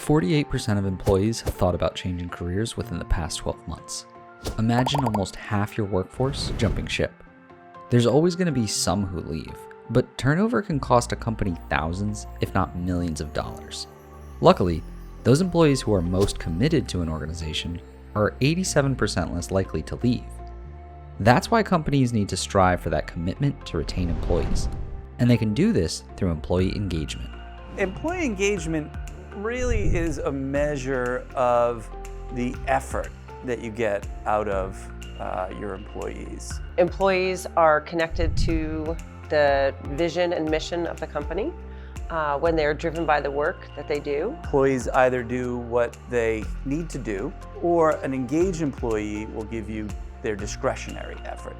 48% of employees have thought about changing careers within the past 12 months. Imagine almost half your workforce jumping ship. There's always going to be some who leave, but turnover can cost a company thousands, if not millions of dollars. Luckily, those employees who are most committed to an organization are 87% less likely to leave. That's why companies need to strive for that commitment to retain employees, and they can do this through employee engagement. Employee engagement really is a measure of the effort that you get out of your employees. Employees are connected to the vision and mission of the company when they're driven by the work that they do. Employees either do what they need to do, or an engaged employee will give you their discretionary effort.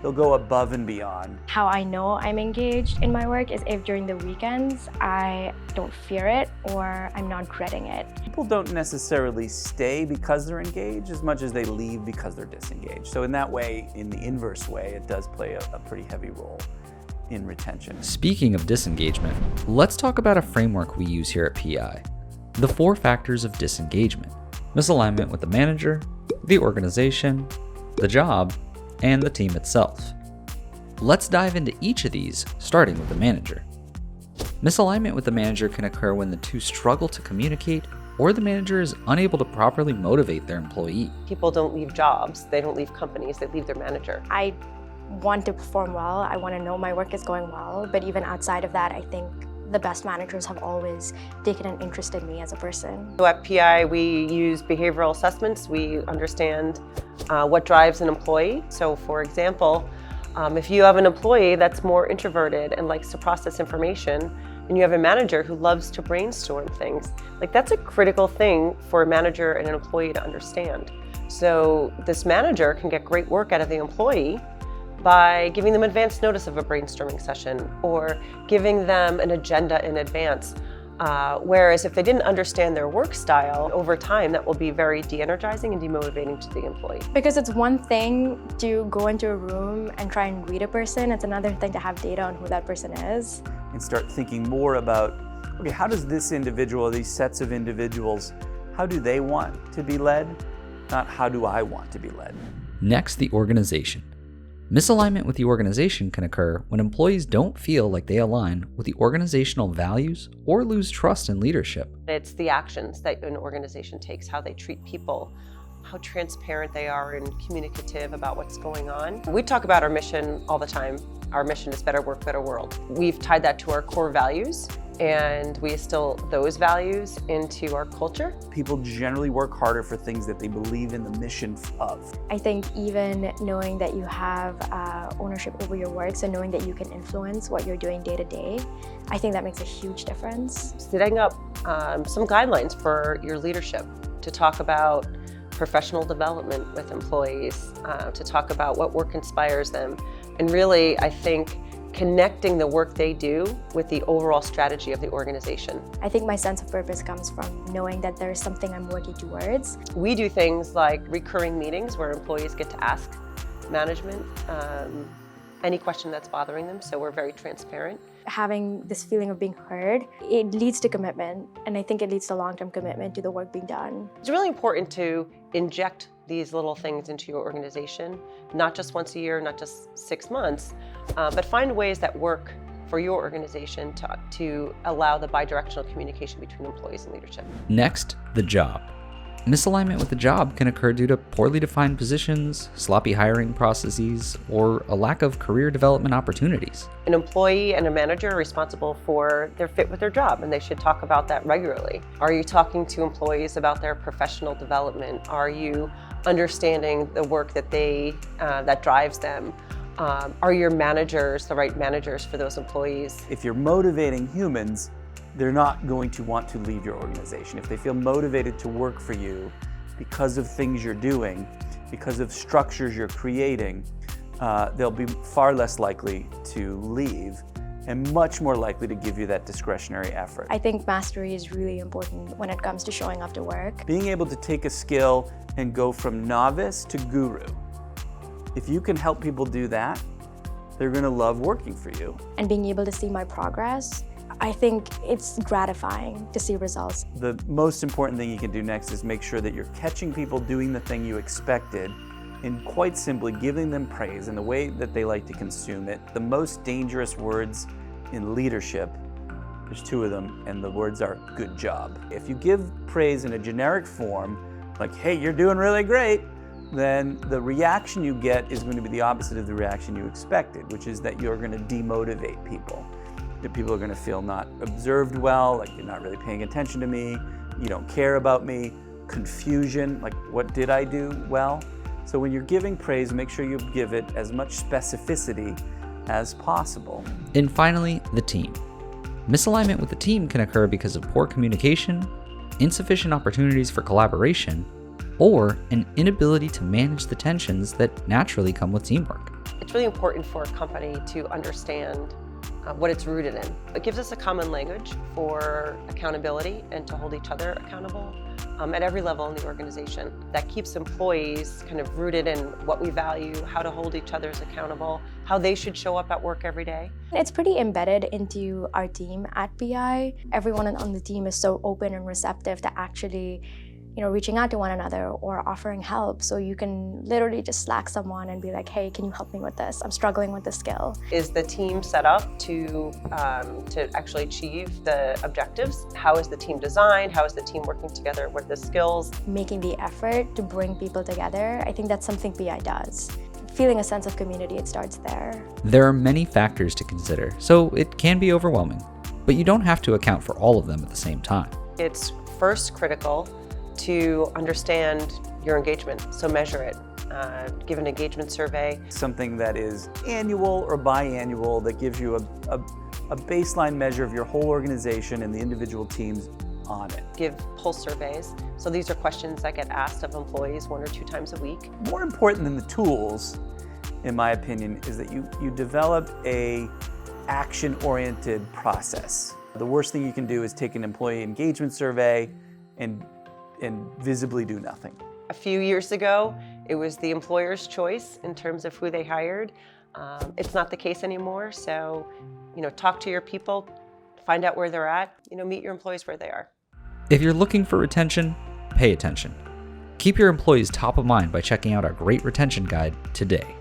They'll go above and beyond. How I know I'm engaged in my work is if during the weekends I don't fear it or I'm not dreading it. People don't necessarily stay because they're engaged as much as they leave because they're disengaged. So in that way, in the inverse way, it does play a pretty heavy role in retention. Speaking of disengagement, let's talk about a framework we use here at PI. The 4 factors of disengagement: misalignment with the manager, the organization, the job, and the team itself. Let's dive into each of these, starting with the manager. Misalignment with the manager can occur when the two struggle to communicate or the manager is unable to properly motivate their employee. People don't leave jobs, they don't leave companies, they leave their manager. I want to perform well, I want to know my work is going well, but even outside of that, I think the best managers have always taken an interest in me as a person. So at PI, we use behavioral assessments. We understand what drives an employee. So for example, if you have an employee that's more introverted and likes to process information, and you have a manager who loves to brainstorm things, that's a critical thing for a manager and an employee to understand. So this manager can get great work out of the employee by giving them advance notice of a brainstorming session or giving them an agenda in advance. Whereas if they didn't understand their work style, over time that will be very de-energizing and demotivating to the employee. Because it's one thing to go into a room and try and read a person, it's another thing to have data on who that person is. And start thinking more about, okay, how does this individual, these sets of individuals, how do they want to be led? Not how do I want to be led? Next, the organization. Misalignment with the organization can occur when employees don't feel like they align with the organizational values or lose trust in leadership. It's the actions that an organization takes, how they treat people, how transparent they are and communicative about what's going on. We talk about our mission all the time. Our mission is better work, better world. We've tied that to our core values, and we instill those values into our culture. People generally work harder for things that they believe in the mission of. I think even knowing that you have ownership over your work, so knowing that you can influence what you're doing day to day, I think that makes a huge difference. Setting up some guidelines for your leadership to talk about professional development with employees, to talk about what work inspires them, and really, I think, connecting the work they do with the overall strategy of the organization. I think my sense of purpose comes from knowing that there's something I'm working towards. We do things like recurring meetings where employees get to ask management any question that's bothering them, so we're very transparent. Having this feeling of being heard, it leads to commitment, and I think it leads to long-term commitment to the work being done. It's really important to inject these little things into your organization, not just once a year, not just 6 months, but find ways that work for your organization to allow the bidirectional communication between employees and leadership. Next, the job. Misalignment with the job can occur due to poorly defined positions, sloppy hiring processes, or a lack of career development opportunities. An employee and a manager are responsible for their fit with their job, and they should talk about that regularly. Are you talking to employees about their professional development? Are you understanding the work that that drives them? Are your managers the right managers for those employees? If you're motivating humans, they're not going to want to leave your organization. If they feel motivated to work for you because of things you're doing, because of structures you're creating, they'll be far less likely to leave and much more likely to give you that discretionary effort. I think mastery is really important when it comes to showing up to work. Being able to take a skill and go from novice to guru. If you can help people do that, they're going to love working for you. And being able to see my progress, I think it's gratifying to see results. The most important thing you can do next is make sure that you're catching people doing the thing you expected and quite simply giving them praise in the way that they like to consume it. The most dangerous words in leadership, there's two of them, and the words are good job. If you give praise in a generic form, like, hey, you're doing really great, then the reaction you get is going to be the opposite of the reaction you expected, which is that you're going to demotivate people. That people are going to feel not observed well, like you're not really paying attention to me, you don't care about me, confusion, like what did I do well? So when you're giving praise, make sure you give it as much specificity as possible. And finally, the team. Misalignment with the team can occur because of poor communication, insufficient opportunities for collaboration, or an inability to manage the tensions that naturally come with teamwork. It's really important for a company to understand what it's rooted in. It gives us a common language for accountability and to hold each other accountable at every level in the organization. That keeps employees kind of rooted in what we value, how to hold each other accountable, how they should show up at work every day. It's pretty embedded into our team at BI. Everyone on the team is so open and receptive to actually reaching out to one another or offering help. So you can literally just Slack someone and be like, hey, can you help me with this? I'm struggling with this skill. Is the team set up to actually achieve the objectives? How is the team designed? How is the team working together? What are the skills? Making the effort to bring people together, I think that's something BI does. Feeling a sense of community, it starts there. There are many factors to consider, so it can be overwhelming, but you don't have to account for all of them at the same time. It's first critical to understand your engagement, so measure it. Give an engagement survey. Something that is annual or biannual that gives you a baseline measure of your whole organization and the individual teams on it. Give pulse surveys. So these are questions that get asked of employees 1 or 2 times a week. More important than the tools, in my opinion, is that you develop a action-oriented process. The worst thing you can do is take an employee engagement survey and visibly do nothing. A few years ago, it was the employer's choice in terms of who they hired. It's not the case anymore, so talk to your people, find out where they're at, meet your employees where they are. If you're looking for retention, pay attention. Keep your employees top of mind by checking out our great retention guide today.